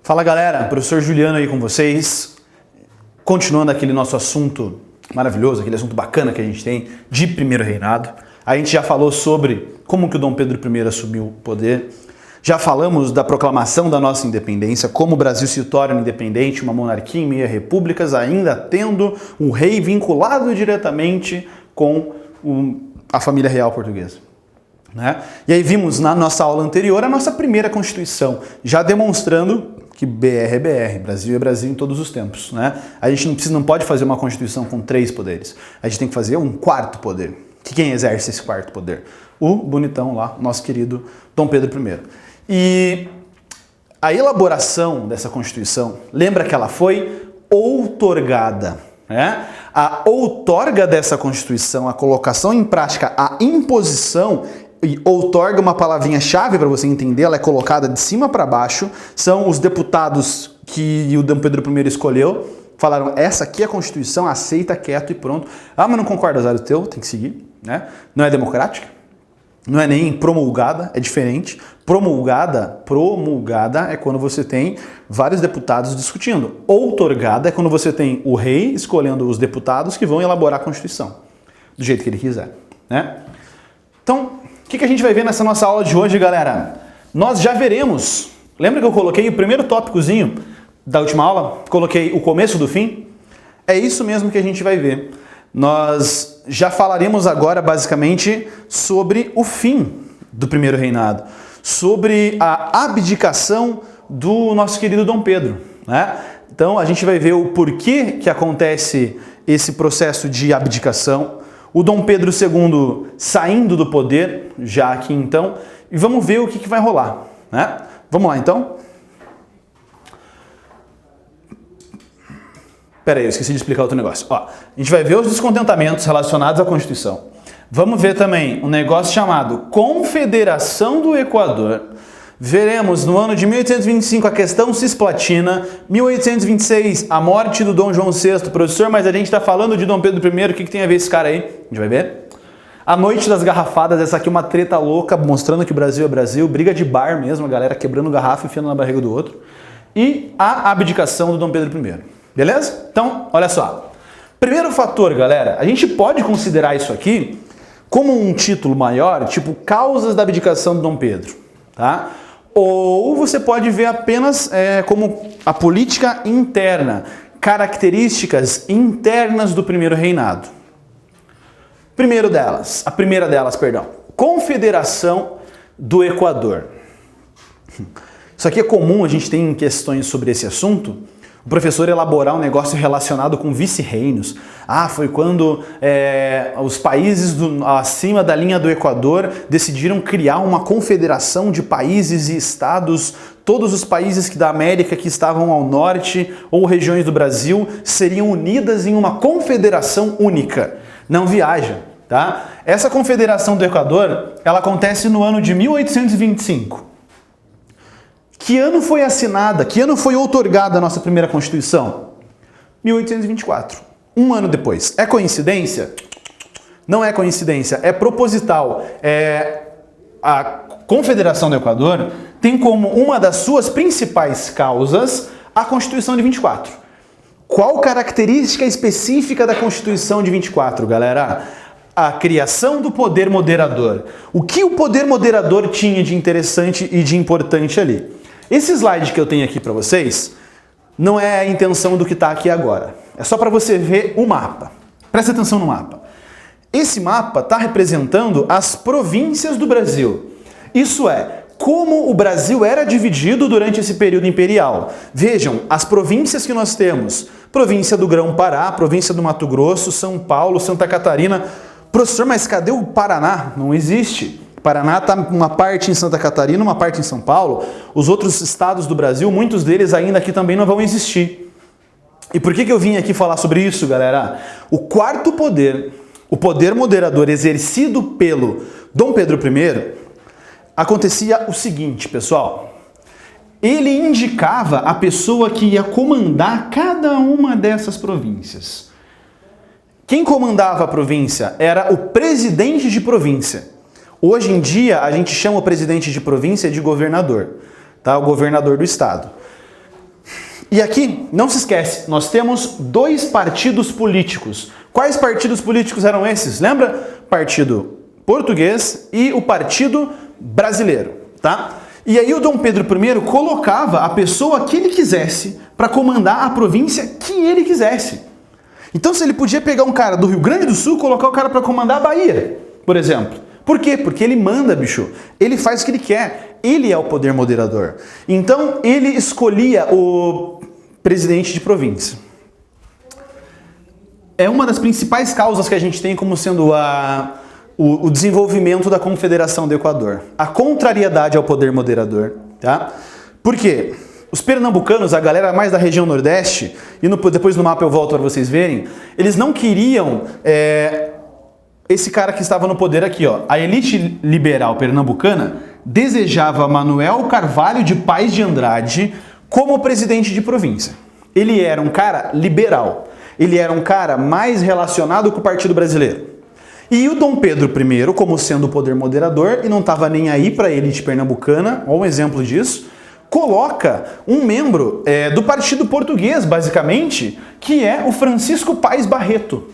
Fala galera, professor Juliano aí com vocês, continuando aquele nosso assunto maravilhoso, aquele assunto bacana que a gente tem de primeiro reinado. A gente já falou sobre como que o Dom Pedro I assumiu o poder, já falamos da proclamação da nossa independência, como o Brasil se torna independente, uma monarquia em meio a repúblicas, ainda tendo um rei vinculado diretamente com a família real portuguesa. Né? E aí vimos na nossa aula anterior a nossa primeira Constituição, já demonstrando que BR é BR, Brasil é Brasil em todos os tempos. Né? A gente não pode fazer uma Constituição com 3 poderes, a gente tem que fazer um 4º poder. Que quem exerce esse 4º poder? O bonitão lá, nosso querido Dom Pedro I. E a elaboração dessa Constituição, lembra que ela foi outorgada. Né? A outorga dessa Constituição, a colocação em prática, a imposição, e outorga uma palavrinha-chave para você entender, ela é colocada de cima para baixo, são os deputados que o Dom Pedro I escolheu, falaram, essa aqui é a Constituição, aceita, quieto e pronto. Ah, mas não concorda, azar teu, tem que seguir. Né? Não é democrática, não é nem promulgada, é diferente. Promulgada é quando você tem vários deputados discutindo. Outorgada é quando você tem o rei escolhendo os deputados que vão elaborar a Constituição, do jeito que ele quiser. Né? Então, o que a gente vai ver nessa nossa aula de hoje, galera? Nós já veremos. Lembra que eu coloquei o primeiro tópicozinho da última aula? Coloquei o começo do fim? É isso mesmo que a gente vai ver. Nós já falaremos agora, basicamente, sobre o fim do primeiro reinado, sobre a abdicação do nosso querido Dom Pedro. Né? Então, a gente vai ver o porquê que acontece esse processo de abdicação, o Dom Pedro II saindo do poder, já aqui então, e vamos ver o que vai rolar. Né? Vamos lá, então? Pera aí, eu esqueci de explicar outro negócio. Ó, a gente vai ver os descontentamentos relacionados à Constituição. Vamos ver também um negócio chamado Confederação do Equador. Veremos no ano de 1825 a questão cisplatina, 1826 a morte do Dom João VI. Professor, mas a gente está falando de Dom Pedro I, o que tem a ver esse cara aí? A gente vai ver. A Noite das Garrafadas, essa aqui é uma treta louca, mostrando que o Brasil é Brasil, briga de bar mesmo, a galera quebrando garrafa e enfiando na barriga do outro. E a abdicação do Dom Pedro I. Beleza? Então, olha só. Primeiro fator, galera, a gente pode considerar isso aqui como um título maior, tipo causas da abdicação do Dom Pedro, tá? Ou você pode ver apenas como a política interna, características internas do primeiro reinado. A primeira delas, Confederação do Equador. Isso aqui é comum, a gente tem questões sobre esse assunto. O professor elaborar um negócio relacionado com vice-reinos. Ah, foi quando os países acima da linha do Equador decidiram criar uma confederação de países e estados. Todos os países da América que estavam ao norte ou regiões do Brasil seriam unidas em uma confederação única. Não viaja, tá? Essa confederação do Equador, ela acontece no ano de 1825. Que ano foi assinada, que ano foi outorgada a nossa primeira Constituição? 1824. Um ano depois. É coincidência? Não é coincidência, é proposital. A Confederação do Equador tem como uma das suas principais causas a Constituição de 24. Qual característica específica da Constituição de 24, galera? A criação do poder moderador. O que o poder moderador tinha de interessante e de importante ali? Esse slide que eu tenho aqui para vocês não é a intenção do que está aqui agora. É só para você ver o mapa. Presta atenção no mapa. Esse mapa está representando as províncias do Brasil. Isso é, como o Brasil era dividido durante esse período imperial. Vejam, as províncias que nós temos. Província do Grão-Pará, província do Mato Grosso, São Paulo, Santa Catarina. Professor, mas cadê o Paraná? Não existe. Paraná está uma parte em Santa Catarina, uma parte em São Paulo. Os outros estados do Brasil, muitos deles ainda aqui também não vão existir. E por que eu vim aqui falar sobre isso, galera? O 4º poder, o poder moderador exercido pelo Dom Pedro I, acontecia o seguinte, pessoal. Ele indicava a pessoa que ia comandar cada uma dessas províncias. Quem comandava a província era o presidente de província. Hoje em dia, a gente chama o presidente de província de governador, tá? O governador do estado. E aqui, não se esquece, nós temos dois partidos políticos. Quais partidos políticos eram esses? Lembra? Partido português e o Partido Brasileiro, tá? E aí o Dom Pedro I colocava a pessoa que ele quisesse para comandar a província que ele quisesse. Então se ele podia pegar um cara do Rio Grande do Sul e colocar o cara para comandar a Bahia, por exemplo. Por quê? Porque ele manda, bicho. Ele faz o que ele quer. Ele é o poder moderador. Então ele escolhia o presidente de província. É uma das principais causas que a gente tem como sendo o desenvolvimento da Confederação do Equador. A contrariedade ao poder moderador, tá? Por quê? Os pernambucanos, a galera mais da região Nordeste, e depois no mapa eu volto para vocês verem, eles não queriam esse cara que estava no poder aqui, ó. A elite liberal pernambucana desejava Manuel Carvalho de Paz de Andrade como presidente de província. Ele era um cara liberal. Ele era um cara mais relacionado com o Partido Brasileiro. E o Dom Pedro I, como sendo o poder moderador, e não estava nem aí para a elite pernambucana, olha um exemplo disso, coloca um membro do Partido Português, basicamente, que é o Francisco Paes Barreto.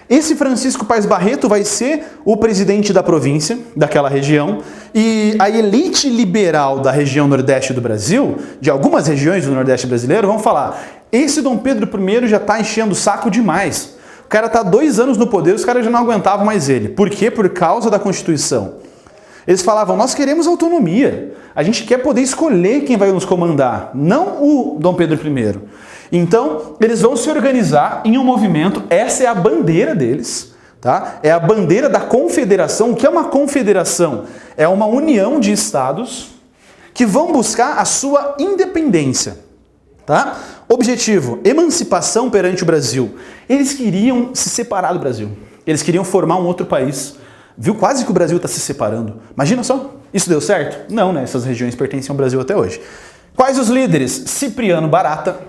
Esse Francisco Paes Barreto vai ser o presidente da província, daquela região, e a elite liberal da região nordeste do Brasil, de algumas regiões do nordeste brasileiro, vão falar, esse Dom Pedro I já está enchendo o saco demais. O cara está 2 anos no poder, os caras já não aguentavam mais ele. Por quê? Por causa da Constituição. Eles falavam, nós queremos autonomia. A gente quer poder escolher quem vai nos comandar, não o Dom Pedro I. Então, eles vão se organizar em um movimento, essa é a bandeira deles, tá? É a bandeira da confederação. O que é uma confederação? É uma união de estados que vão buscar a sua independência, tá? Objetivo, emancipação perante o Brasil. Eles queriam se separar do Brasil. Eles queriam formar um outro país. Viu? Quase que o Brasil está se separando. Imagina só. Isso deu certo? Não, né? Essas regiões pertencem ao Brasil até hoje. Quais os líderes? Cipriano Barata,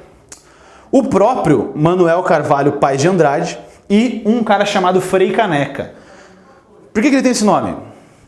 o próprio Manuel Carvalho Paz de Andrade e um cara chamado Frei Caneca. Por que ele tem esse nome?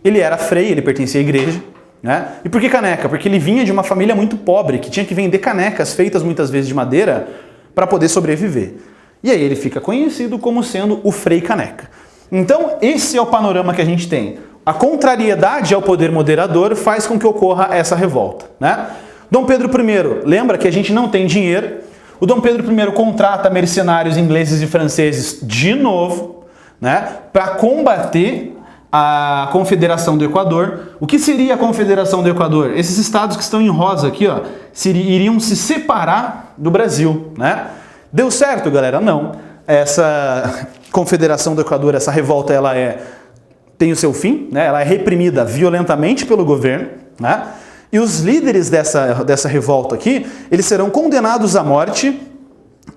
Ele era frei, ele pertencia à igreja. Né? E por que caneca? Porque ele vinha de uma família muito pobre, que tinha que vender canecas feitas muitas vezes de madeira para poder sobreviver. E aí ele fica conhecido como sendo o Frei Caneca. Então esse é o panorama que a gente tem. A contrariedade ao poder moderador faz com que ocorra essa revolta. Né? Dom Pedro I, lembra que a gente não tem dinheiro. O Dom Pedro I contrata mercenários ingleses e franceses de novo, né, para combater a Confederação do Equador. O que seria a Confederação do Equador? Esses estados que estão em rosa aqui, ó, iriam se separar do Brasil, né? Deu certo, galera? Não. Essa Confederação do Equador, essa revolta, ela tem o seu fim, né? Ela é reprimida violentamente pelo governo, né? E os líderes dessa revolta aqui, eles serão condenados à morte,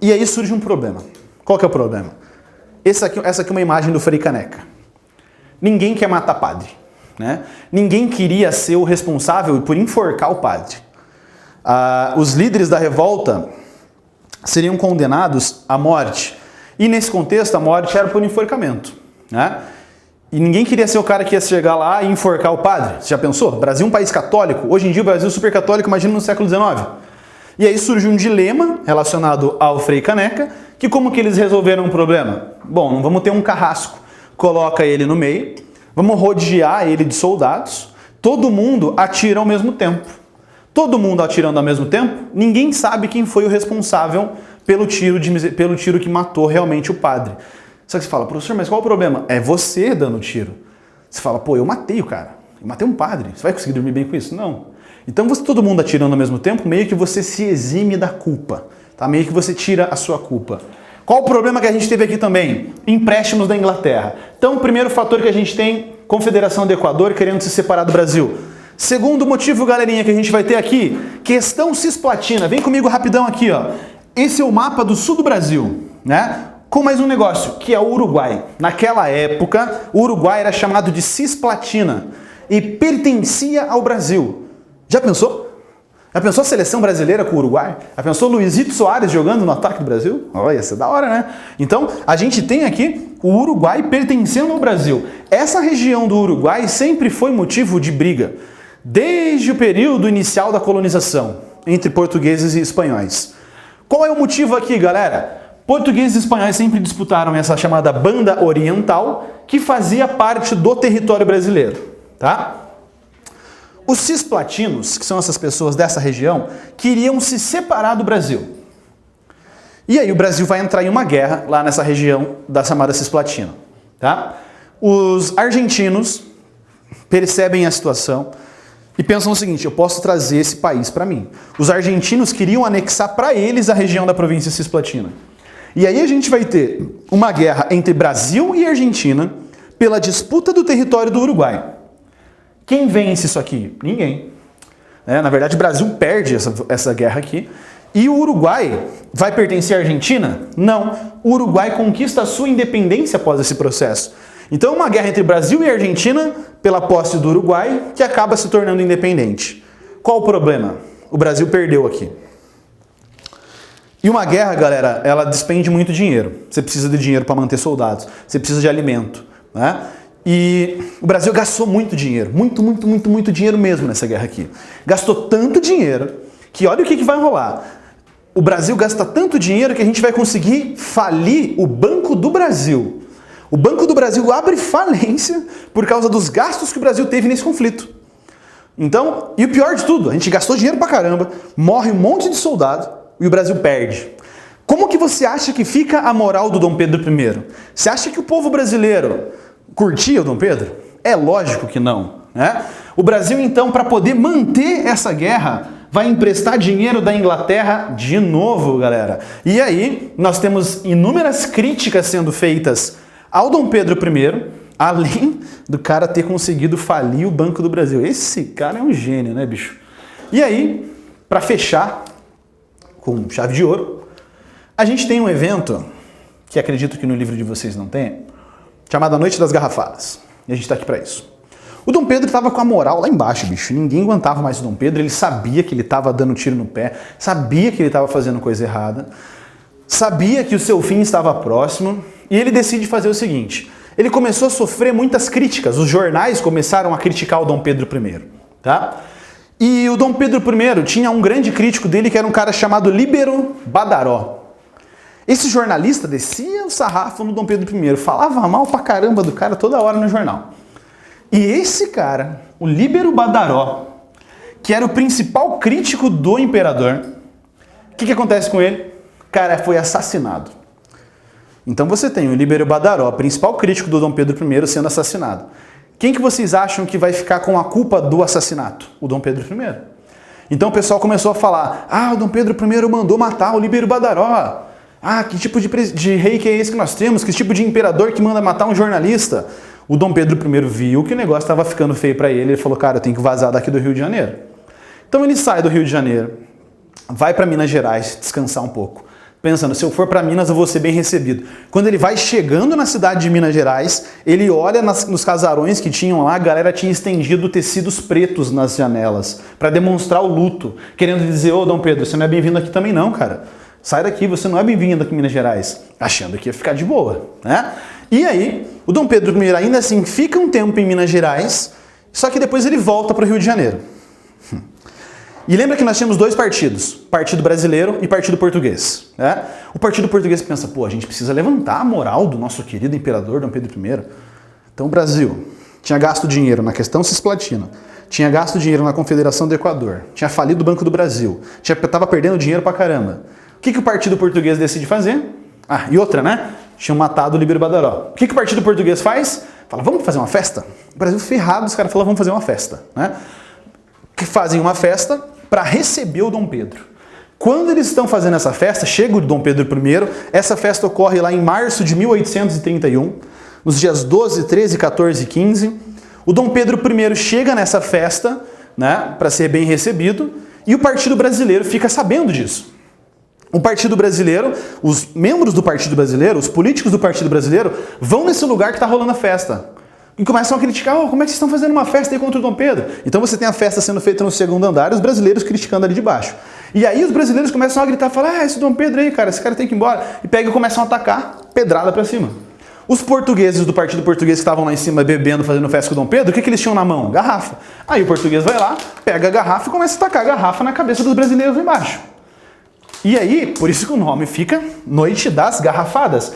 e aí surge um problema. Qual que é o problema? Essa aqui é uma imagem do Frei Caneca. Ninguém quer matar padre, né? Ninguém queria ser o responsável por enforcar o padre. Os líderes da revolta seriam condenados à morte. E nesse contexto, a morte era por enforcamento, né? E ninguém queria ser o cara que ia chegar lá e enforcar o padre. Você já pensou? Brasil é um país católico. Hoje em dia o Brasil é super católico, imagina no século XIX. E aí surge um dilema relacionado ao Frei Caneca, que como que eles resolveram o problema? Bom, não vamos ter um carrasco. Coloca ele no meio, vamos rodear ele de soldados, todo mundo atira ao mesmo tempo. Todo mundo atirando ao mesmo tempo, ninguém sabe quem foi o responsável pelo tiro que matou realmente o padre. Só que você fala, professor, mas qual o problema? É você dando o tiro. Você fala, pô, eu matei o cara, eu matei um padre, você vai conseguir dormir bem com isso? Não. Então todo mundo atirando ao mesmo tempo, meio que você se exime da culpa, tá? Meio que você tira a sua culpa. Qual o problema que a gente teve aqui também? Empréstimos da Inglaterra. Então, o primeiro fator que a gente tem, Confederação do Equador querendo se separar do Brasil. Segundo motivo, galerinha, que a gente vai ter aqui, questão cisplatina. Vem comigo rapidão aqui, ó. Esse é o mapa do sul do Brasil, né? Com mais um negócio, que é o Uruguai. Naquela época, o Uruguai era chamado de cisplatina e pertencia ao Brasil. Já pensou? Já pensou a seleção brasileira com o Uruguai? Já pensou Luizito Soares jogando no ataque do Brasil? Olha, isso é da hora, né? Então, a gente tem aqui o Uruguai pertencendo ao Brasil. Essa região do Uruguai sempre foi motivo de briga, desde o período inicial da colonização, entre portugueses e espanhóis. Qual é o motivo aqui, galera? Portugueses e espanhóis sempre disputaram essa chamada Banda Oriental, que fazia parte do território brasileiro, tá? Os cisplatinos, que são essas pessoas dessa região, queriam se separar do Brasil. E aí o Brasil vai entrar em uma guerra lá nessa região da chamada Cisplatina, tá? Os argentinos percebem a situação e pensam o seguinte: eu posso trazer esse país para mim. Os argentinos queriam anexar para eles a região da província Cisplatina. E aí a gente vai ter uma guerra entre Brasil e Argentina pela disputa do território do Uruguai. Quem vence isso aqui? Ninguém. Na verdade, o Brasil perde essa guerra aqui. E o Uruguai vai pertencer à Argentina? Não. O Uruguai conquista a sua independência após esse processo. Então, uma guerra entre Brasil e Argentina pela posse do Uruguai, que acaba se tornando independente. Qual o problema? O Brasil perdeu aqui. E uma guerra, galera, ela despende muito dinheiro. Você precisa de dinheiro para manter soldados. Você precisa de alimento, né? E o Brasil gastou muito dinheiro. Muito dinheiro mesmo nessa guerra aqui. Gastou tanto dinheiro que olha o que vai rolar. O Brasil gasta tanto dinheiro que a gente vai conseguir falir o Banco do Brasil. O Banco do Brasil abre falência por causa dos gastos que o Brasil teve nesse conflito. Então, e o pior de tudo, a gente gastou dinheiro pra caramba, morre um monte de soldado, e o Brasil perde. Como que você acha que fica a moral do Dom Pedro I? Você acha que o povo brasileiro curtia o Dom Pedro? É lógico que não, né? O Brasil, então, para poder manter essa guerra, vai emprestar dinheiro da Inglaterra de novo, galera. E aí, nós temos inúmeras críticas sendo feitas ao Dom Pedro I, além do cara ter conseguido falir o Banco do Brasil. Esse cara é um gênio, né, bicho? E aí, para fechar com chave de ouro, a gente tem um evento, que acredito que no livro de vocês não tem, chamado A Noite das Garrafadas. E a gente tá aqui para isso. O Dom Pedro estava com a moral lá embaixo, bicho. Ninguém aguentava mais o Dom Pedro, ele sabia que ele estava dando tiro no pé, sabia que ele estava fazendo coisa errada, sabia que o seu fim estava próximo, e ele decide fazer o seguinte: ele começou a sofrer muitas críticas, os jornais começaram a criticar o Dom Pedro I, tá? E o Dom Pedro I tinha um grande crítico dele, que era um cara chamado Líbero Badaró. Esse jornalista descia o sarrafo no Dom Pedro I, falava mal pra caramba do cara toda hora no jornal. E esse cara, o Líbero Badaró, que era o principal crítico do imperador, o que acontece com ele? O cara foi assassinado. Então você tem o Líbero Badaró, principal crítico do Dom Pedro I, sendo assassinado. Quem que vocês acham que vai ficar com a culpa do assassinato? O Dom Pedro I. Então o pessoal começou a falar: o Dom Pedro I mandou matar o Líbero Badaró. Que tipo de rei que é esse que nós temos? Que tipo de imperador que manda matar um jornalista? O Dom Pedro I viu que o negócio estava ficando feio para ele. Ele falou: cara, eu tenho que vazar daqui do Rio de Janeiro. Então ele sai do Rio de Janeiro, vai para Minas Gerais descansar um pouco, pensando: se eu for para Minas eu vou ser bem recebido. Quando ele vai chegando na cidade de Minas Gerais, ele olha nos casarões que tinham lá, a galera tinha estendido tecidos pretos nas janelas para demonstrar o luto, querendo dizer: ô Dom Pedro, você não é bem-vindo aqui também não, cara. Sai daqui, você não é bem-vindo aqui em Minas Gerais. Achando que ia ficar de boa, né? E aí, o Dom Pedro I ainda assim fica um tempo em Minas Gerais, só que depois ele volta para o Rio de Janeiro. E lembra que nós tínhamos dois partidos, Partido Brasileiro e Partido Português, né? O Partido Português pensa: pô, a gente precisa levantar a moral do nosso querido imperador Dom Pedro I. Então o Brasil tinha gasto dinheiro na questão cisplatina, tinha gasto dinheiro na Confederação do Equador, tinha falido o Banco do Brasil, estava perdendo dinheiro pra caramba. O que o Partido Português decide fazer? E outra, né? Tinham matado o Líbero Badaró. O que o Partido Português faz? Fala: vamos fazer uma festa? O Brasil ferrado, os caras falam: vamos fazer uma festa, né? Que fazem uma festa para receber o Dom Pedro. Quando eles estão fazendo essa festa, chega o Dom Pedro I, essa festa ocorre lá em março de 1831, nos dias 12, 13, 14 e 15. O Dom Pedro I chega nessa festa, né, para ser bem recebido, e o Partido Brasileiro fica sabendo disso. O Partido Brasileiro, os membros do Partido Brasileiro, os políticos do Partido Brasileiro, vão nesse lugar que está rolando a festa. E começam a criticar: como é que vocês estão fazendo uma festa aí contra o Dom Pedro? Então você tem a festa sendo feita no segundo andar e os brasileiros criticando ali de baixo. E aí os brasileiros começam a gritar, falar: esse Dom Pedro aí, cara, esse cara tem que ir embora. E pegam e começam a atacar, pedrada pra cima. Os portugueses do Partido Português que estavam lá em cima bebendo, fazendo festa com o Dom Pedro, o que eles tinham na mão? Garrafa. Aí o português vai lá, pega a garrafa e começa a tacar a garrafa na cabeça dos brasileiros lá embaixo. E aí, por isso que o nome fica Noite das Garrafadas.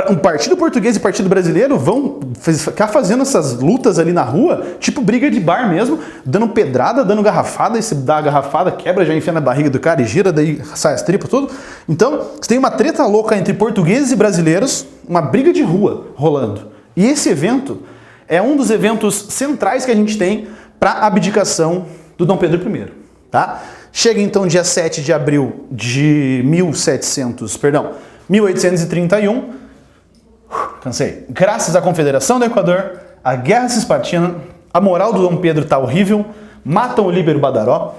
O Partido Português e o Partido Brasileiro vão ficar fazendo essas lutas ali na rua, tipo briga de bar mesmo, dando pedrada, dando garrafada, e se dá a garrafada, quebra, já enfia na barriga do cara e gira, daí sai as tripas, tudo. Então, você tem uma treta louca entre portugueses e brasileiros, uma briga de rua rolando. E esse evento é um dos eventos centrais que a gente tem para a abdicação do Dom Pedro I, tá? Chega então dia 7 de abril de 1831, cansei. Graças à Confederação do Equador, à Guerra Cisplatina, a moral do Dom Pedro tá horrível, matam o Líbero Badaró,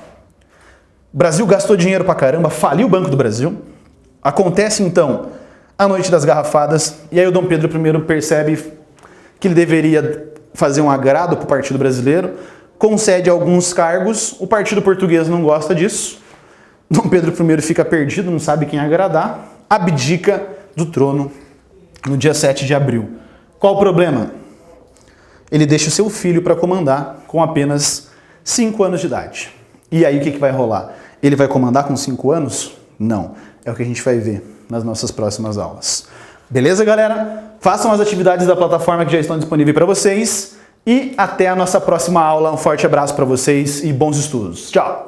o Brasil gastou dinheiro pra caramba, faliu o Banco do Brasil. Acontece então a Noite das Garrafadas, e aí o Dom Pedro I percebe que ele deveria fazer um agrado pro Partido Brasileiro, concede alguns cargos, o Partido Português não gosta disso, Dom Pedro I fica perdido, não sabe quem agradar, abdica do trono no dia 7 de abril. Qual o problema? Ele deixa o seu filho para comandar com apenas 5 anos de idade. E aí o que vai rolar? Ele vai comandar com 5 anos? Não. É o que a gente vai ver nas nossas próximas aulas. Beleza, galera? Façam as atividades da plataforma que já estão disponíveis para vocês. E até a nossa próxima aula. Um forte abraço para vocês e bons estudos. Tchau!